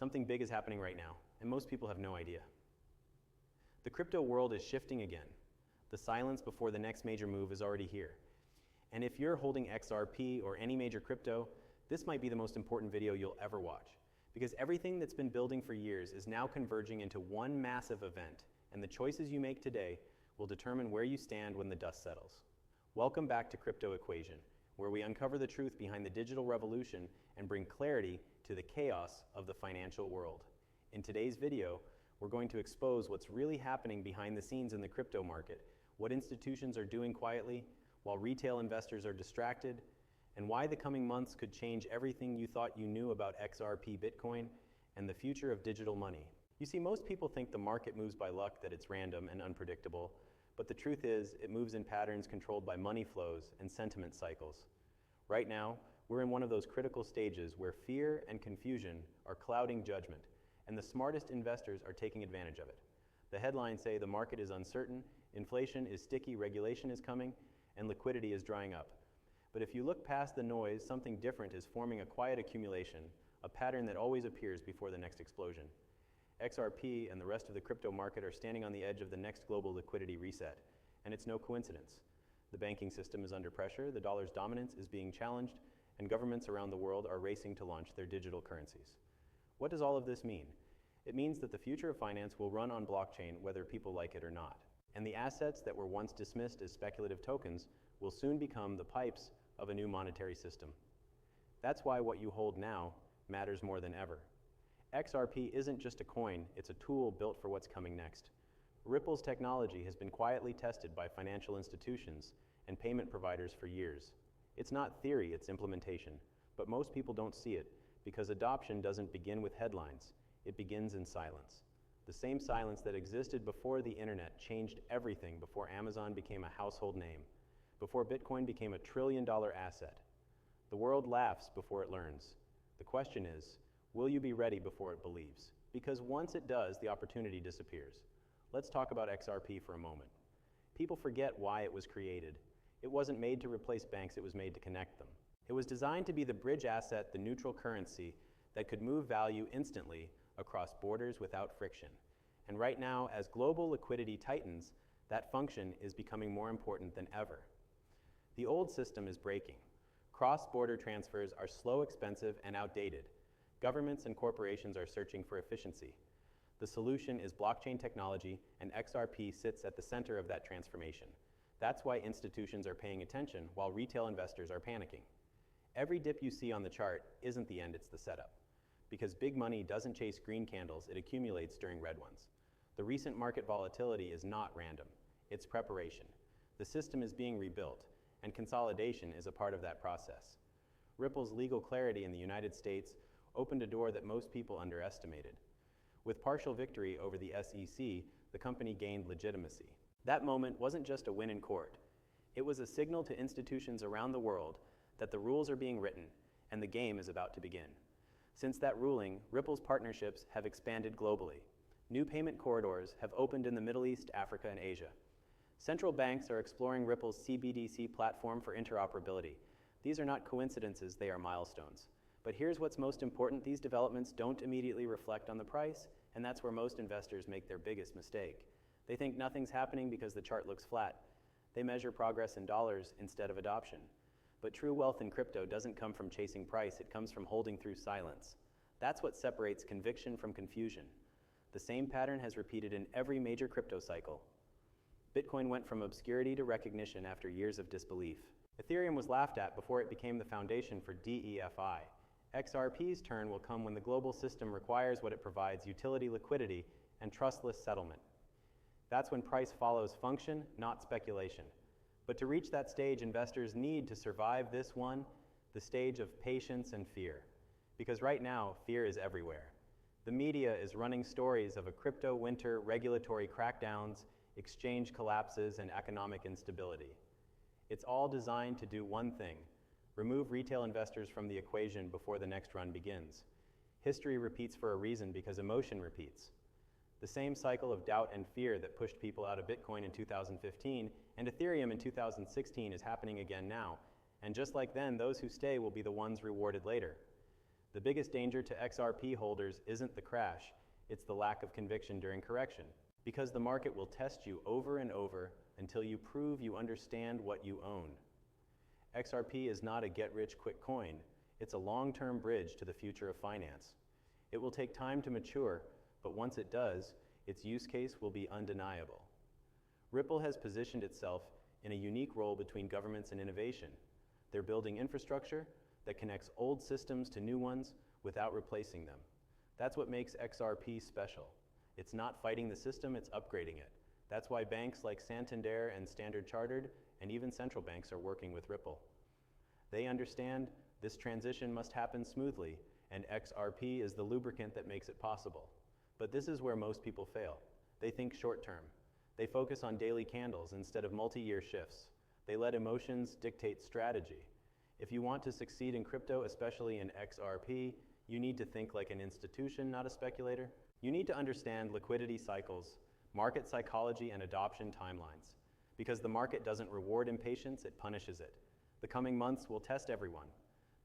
Something big is happening right now, and most people have no idea. The crypto world is shifting again. The silence before the next major move is already here. And if you're holding XRP or any major crypto, this might be the most important video you'll ever watch, because everything that's been building for years is now converging into one massive event, and the choices you make today will determine where you stand when the dust settles. Welcome back to Crypto Equation, where we uncover the truth behind the digital revolution and bring clarity to the chaos of the financial world. In today's video, we're going to expose what's really happening behind the scenes in the crypto market, what institutions are doing quietly while retail investors are distracted, and why the coming months could change everything you thought you knew about XRP Bitcoin and the future of digital money. You see, most people think the market moves by luck, that it's random and unpredictable, but the truth is it moves in patterns controlled by money flows and sentiment cycles. Right now, we're in one of those critical stages where fear and confusion are clouding judgment, and the smartest investors are taking advantage of it. The headlines say the market is uncertain, inflation is sticky, regulation is coming, and liquidity is drying up. But if you look past the noise, something different is forming: a quiet accumulation, a pattern that always appears before the next explosion. XRP and the rest of the crypto market are standing on the edge of the next global liquidity reset, and it's no coincidence. The banking system is under pressure, the dollar's dominance is being challenged, and governments around the world are racing to launch their digital currencies. What does all of this mean? It means that the future of finance will run on blockchain whether people like it or not. And the assets that were once dismissed as speculative tokens will soon become the pipes of a new monetary system. That's why what you hold now matters more than ever. XRP isn't just a coin, it's a tool built for what's coming next. Ripple's technology has been quietly tested by financial institutions and payment providers for years. It's not theory, it's implementation. But most people don't see it, because adoption doesn't begin with headlines, it begins in silence. The same silence that existed before the internet changed everything before Amazon became a household name, before Bitcoin became a trillion-dollar asset. The world laughs before it learns. The question is, will you be ready before it believes? Because once it does, the opportunity disappears. Let's talk about XRP for a moment. People forget why it was created. It wasn't made to replace banks, it was made to connect them. It was designed to be the bridge asset, the neutral currency that could move value instantly across borders without friction. And right now, as global liquidity tightens, that function is becoming more important than ever. The old system is breaking. Cross-border transfers are slow, expensive, and outdated. Governments and corporations are searching for efficiency. The solution is blockchain technology, and XRP sits at the center of that transformation. That's why institutions are paying attention while retail investors are panicking. Every dip you see on the chart isn't the end, it's the setup. Because big money doesn't chase green candles, it accumulates during red ones. The recent market volatility is not random, it's preparation. The system is being rebuilt, and consolidation is a part of that process. Ripple's legal clarity in the United States opened a door that most people underestimated. With partial victory over the SEC, the company gained legitimacy. That moment wasn't just a win in court. It was a signal to institutions around the world that the rules are being written and the game is about to begin. Since that ruling, Ripple's partnerships have expanded globally. New payment corridors have opened in the Middle East, Africa, and Asia. Central banks are exploring Ripple's CBDC platform for interoperability. These are not coincidences, they are milestones. But here's what's most important: these developments don't immediately reflect on the price, and that's where most investors make their biggest mistake. They think nothing's happening because the chart looks flat. They measure progress in dollars instead of adoption. But true wealth in crypto doesn't come from chasing price, it comes from holding through silence. That's what separates conviction from confusion. The same pattern has repeated in every major crypto cycle. Bitcoin went from obscurity to recognition after years of disbelief. Ethereum was laughed at before it became the foundation for DeFi. XRP's turn will come when the global system requires what it provides: utility, liquidity, and trustless settlement. That's when price follows function, not speculation. But to reach that stage, investors need to survive this one, the stage of patience and fear. Because right now, fear is everywhere. The media is running stories of a crypto winter, regulatory crackdowns, exchange collapses, and economic instability. It's all designed to do one thing: remove retail investors from the equation before the next run begins. History repeats for a reason because emotion repeats. The same cycle of doubt and fear that pushed people out of Bitcoin in 2015 and Ethereum in 2016 is happening again now. And just like then, those who stay will be the ones rewarded later. The biggest danger to XRP holders isn't the crash, it's the lack of conviction during correction. Because the market will test you over and over until you prove you understand what you own. XRP is not a get-rich-quick coin, it's a long-term bridge to the future of finance. It will take time to mature, but once it does, its use case will be undeniable. Ripple has positioned itself in a unique role between governments and innovation. They're building infrastructure that connects old systems to new ones without replacing them. That's what makes XRP special. It's not fighting the system, it's upgrading it. That's why banks like Santander and Standard Chartered and even central banks are working with Ripple. They understand this transition must happen smoothly, and XRP is the lubricant that makes it possible. But this is where most people fail. They think short term. They focus on daily candles instead of multi-year shifts. They let emotions dictate strategy. If you want to succeed in crypto, especially in XRP, you need to think like an institution, not a speculator. You need to understand liquidity cycles, market psychology, and adoption timelines. Because the market doesn't reward impatience, it punishes it. The coming months will test everyone.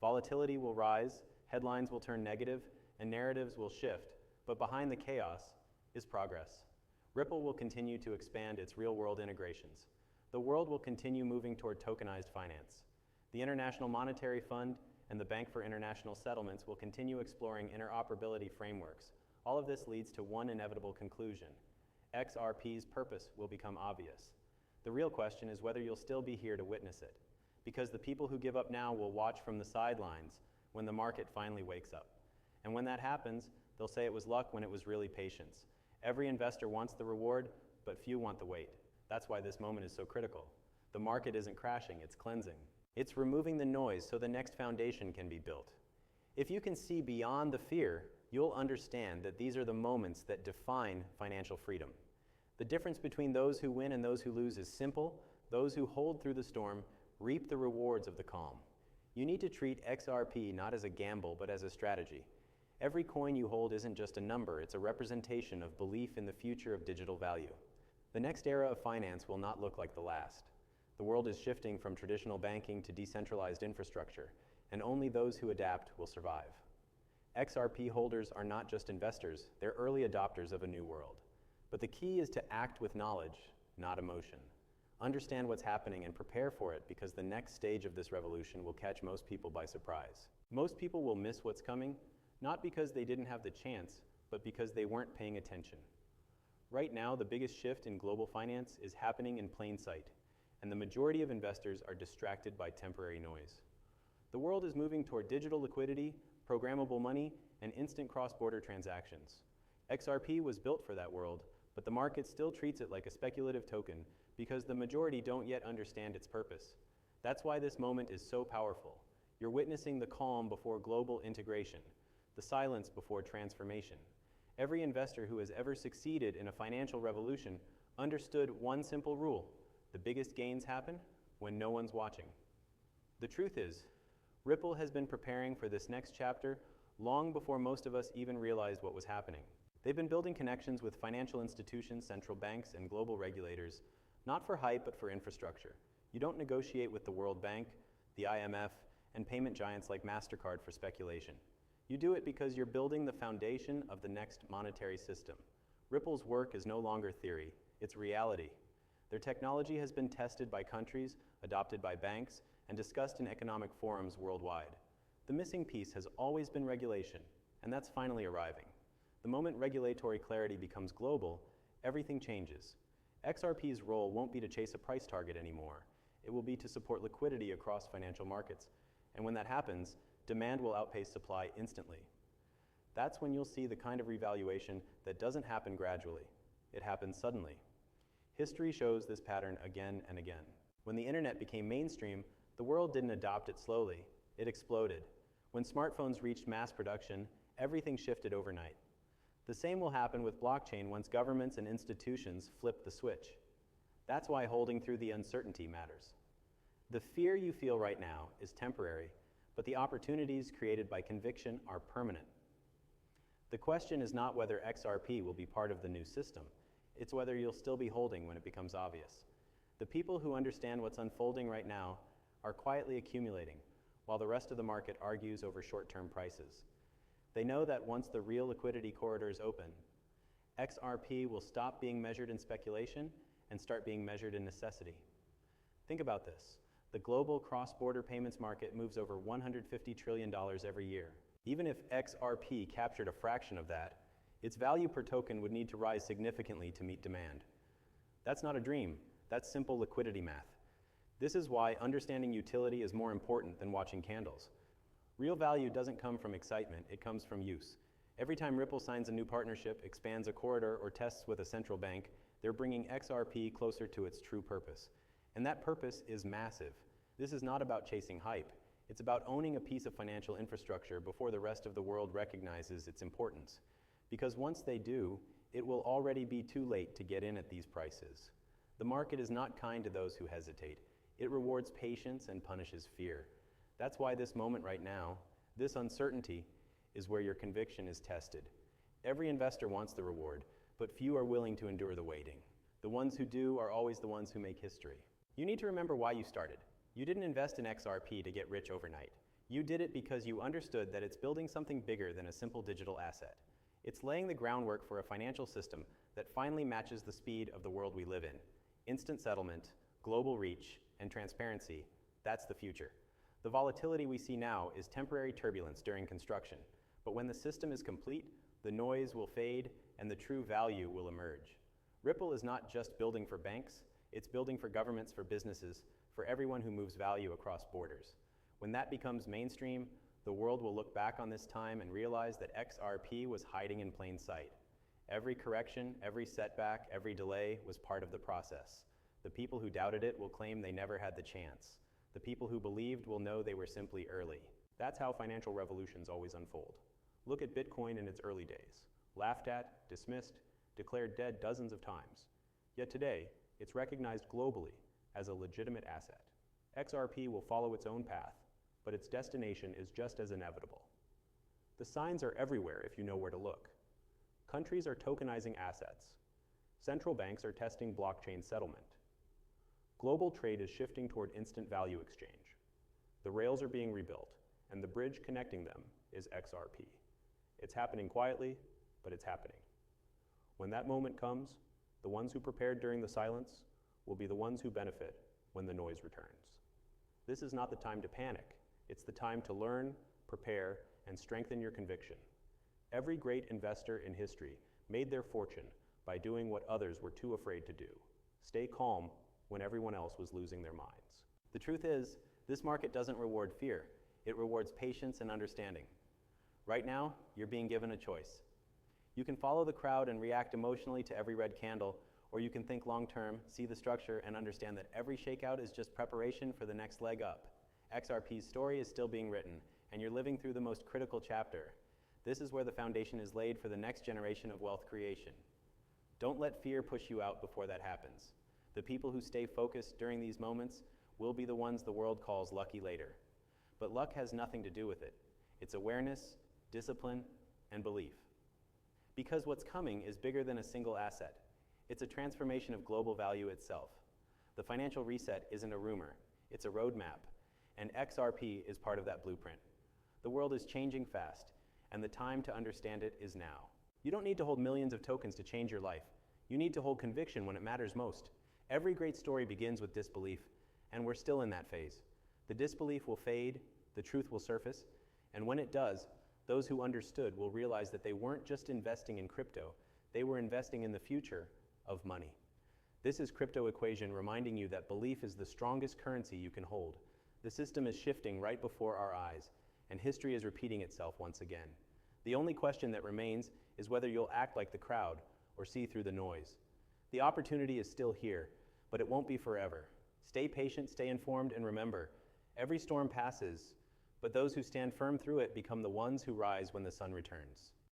Volatility will rise, headlines will turn negative, and narratives will shift. But behind the chaos is progress. Ripple will continue to expand its real-world integrations. The world will continue moving toward tokenized finance. The International Monetary Fund and the Bank for International Settlements will continue exploring interoperability frameworks. All of this leads to one inevitable conclusion. XRP's purpose will become obvious. The real question is whether you'll still be here to witness it. Because the people who give up now will watch from the sidelines when the market finally wakes up. And when that happens, they'll say it was luck when it was really patience. Every investor wants the reward, but few want the wait. That's why this moment is so critical. The market isn't crashing, it's cleansing. It's removing the noise so the next foundation can be built. If you can see beyond the fear, you'll understand that these are the moments that define financial freedom. The difference between those who win and those who lose is simple. Those who hold through the storm reap the rewards of the calm. You need to treat XRP not as a gamble, but as a strategy. Every coin you hold isn't just a number, it's a representation of belief in the future of digital value. The next era of finance will not look like the last. The world is shifting from traditional banking to decentralized infrastructure, and only those who adapt will survive. XRP holders are not just investors, they're early adopters of a new world. But the key is to act with knowledge, not emotion. Understand what's happening and prepare for it, because the next stage of this revolution will catch most people by surprise. Most people will miss what's coming, not because they didn't have the chance, but because they weren't paying attention. Right now, the biggest shift in global finance is happening in plain sight, and the majority of investors are distracted by temporary noise. The world is moving toward digital liquidity, programmable money, and instant cross-border transactions. XRP was built for that world, but the market still treats it like a speculative token because the majority don't yet understand its purpose. That's why this moment is so powerful. You're witnessing the calm before global integration, the silence before transformation. Every investor who has ever succeeded in a financial revolution understood one simple rule: the biggest gains happen when no one's watching. The truth is, Ripple has been preparing for this next chapter long before most of us even realized what was happening. They've been building connections with financial institutions, central banks, and global regulators, not for hype, but for infrastructure. You don't negotiate with the World Bank, the IMF, and payment giants like MasterCard for speculation. You do it because you're building the foundation of the next monetary system. Ripple's work is no longer theory, it's reality. Their technology has been tested by countries, adopted by banks, and discussed in economic forums worldwide. The missing piece has always been regulation, and that's finally arriving. The moment regulatory clarity becomes global, everything changes. XRP's role won't be to chase a price target anymore. It will be to support liquidity across financial markets. And when that happens, demand will outpace supply instantly. That's when you'll see the kind of revaluation that doesn't happen gradually. It happens suddenly. History shows this pattern again and again. When the internet became mainstream, the world didn't adopt it slowly. It exploded. When smartphones reached mass production, everything shifted overnight. The same will happen with blockchain once governments and institutions flip the switch. That's why holding through the uncertainty matters. The fear you feel right now is temporary, but the opportunities created by conviction are permanent. The question is not whether XRP will be part of the new system. It's whether you'll still be holding when it becomes obvious. The people who understand what's unfolding right now are quietly accumulating, while the rest of the market argues over short-term prices. They know that once the real liquidity corridors open, XRP will stop being measured in speculation and start being measured in necessity. Think about this. The global cross-border payments market moves over $150 trillion every year. Even if XRP captured a fraction of that, its value per token would need to rise significantly to meet demand. That's not a dream. That's simple liquidity math. This is why understanding utility is more important than watching candles. Real value doesn't come from excitement, it comes from use. Every time Ripple signs a new partnership, expands a corridor, or tests with a central bank, they're bringing XRP closer to its true purpose. And that purpose is massive. This is not about chasing hype. It's about owning a piece of financial infrastructure before the rest of the world recognizes its importance. Because once they do, it will already be too late to get in at these prices. The market is not kind to those who hesitate. It rewards patience and punishes fear. That's why this moment right now, this uncertainty, is where your conviction is tested. Every investor wants the reward, but few are willing to endure the waiting. The ones who do are always the ones who make history. You need to remember why you started. You didn't invest in XRP to get rich overnight. You did it because you understood that it's building something bigger than a simple digital asset. It's laying the groundwork for a financial system that finally matches the speed of the world we live in. Instant settlement, global reach, and transparency, that's the future. The volatility we see now is temporary turbulence during construction, but when the system is complete, the noise will fade and the true value will emerge. Ripple is not just building for banks, it's building for governments, for businesses, for everyone who moves value across borders. When that becomes mainstream, the world will look back on this time and realize that XRP was hiding in plain sight. Every correction, every setback, every delay was part of the process. The people who doubted it will claim they never had the chance. The people who believed will know they were simply early. That's how financial revolutions always unfold. Look at Bitcoin in its early days. Laughed at, dismissed, declared dead dozens of times. Yet today, it's recognized globally as a legitimate asset. XRP will follow its own path, but its destination is just as inevitable. The signs are everywhere if you know where to look. Countries are tokenizing assets. Central banks are testing blockchain settlement. Global trade is shifting toward instant value exchange. The rails are being rebuilt, and the bridge connecting them is XRP. It's happening quietly, but it's happening. When that moment comes, the ones who prepared during the silence will be the ones who benefit when the noise returns. This is not the time to panic. It's the time to learn, prepare, and strengthen your conviction. Every great investor in history made their fortune by doing what others were too afraid to do. Stay calm when everyone else was losing their minds. The truth is, this market doesn't reward fear. It rewards patience and understanding. Right now, you're being given a choice. You can follow the crowd and react emotionally to every red candle, or you can think long-term, see the structure, and understand that every shakeout is just preparation for the next leg up. XRP's story is still being written, and you're living through the most critical chapter. This is where the foundation is laid for the next generation of wealth creation. Don't let fear push you out before that happens. The people who stay focused during these moments will be the ones the world calls lucky later. But luck has nothing to do with it. It's awareness, discipline, and belief. Because what's coming is bigger than a single asset. It's a transformation of global value itself. The financial reset isn't a rumor, it's a roadmap, and XRP is part of that blueprint. The world is changing fast, and the time to understand it is now. You don't need to hold millions of tokens to change your life. You need to hold conviction when it matters most. Every great story begins with disbelief, and we're still in that phase. The disbelief will fade, the truth will surface, and when it does, those who understood will realize that they weren't just investing in crypto, they were investing in the future of money. This is Crypto Equation reminding you that belief is the strongest currency you can hold. The system is shifting right before our eyes, and history is repeating itself once again. The only question that remains is whether you'll act like the crowd or see through the noise. The opportunity is still here, but it won't be forever. Stay patient, stay informed, and remember, every storm passes, but those who stand firm through it become the ones who rise when the sun returns.